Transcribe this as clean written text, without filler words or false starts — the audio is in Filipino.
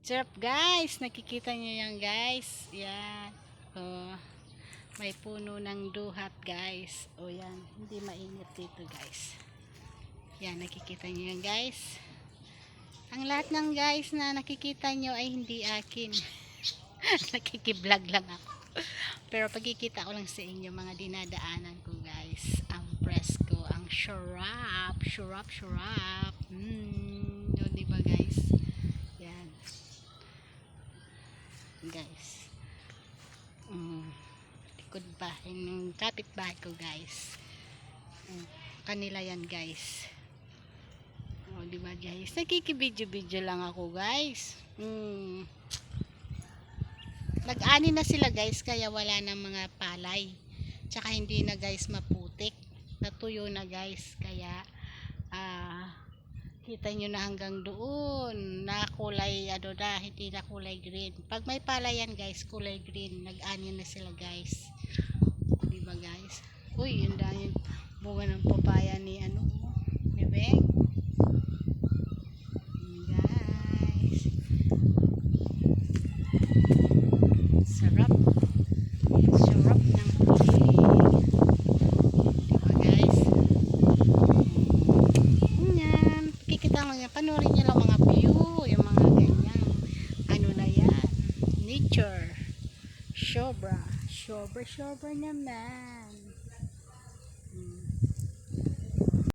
Sarap guys, nakikita nyo yan guys. Yan. Oh, may puno ng duhat guys. O yan, hindi mainit dito guys. Yan, nakikita nyo yan guys. Ang lahat ng guys na nakikita nyo ay hindi akin. Nakikiblog lang ako. Pero pagkikita ko lang sa inyo mga dinadaanan ko guys. Ang presko, ang syarap, syarap, syarap. O, diba guys? Yan. Guys. Likod bahay ng kapitbahay ko guys. Kanila yan guys. O, diba guys? Nakikibidyo-bidyo lang ako guys. Nag-ani na sila guys, kaya wala na mga palay. Tsaka hindi na guys maputik. Natuyo na guys, kaya kita nyo na hanggang doon na kulay ano na, hindi na kulay green. Pag may palayan guys, kulay green. Nag-ani na sila guys. Diba guys? Uy, yun dahil bunga ng papaya ni ano, ni Beng. Guys, sarap. Sarap ng puti. Diba guys? Yan. Kikita mo yan. Panoorin nyo lang mga view. Yung mga ganyan. Ano na yan. Nature. Sobra. Sobra naman.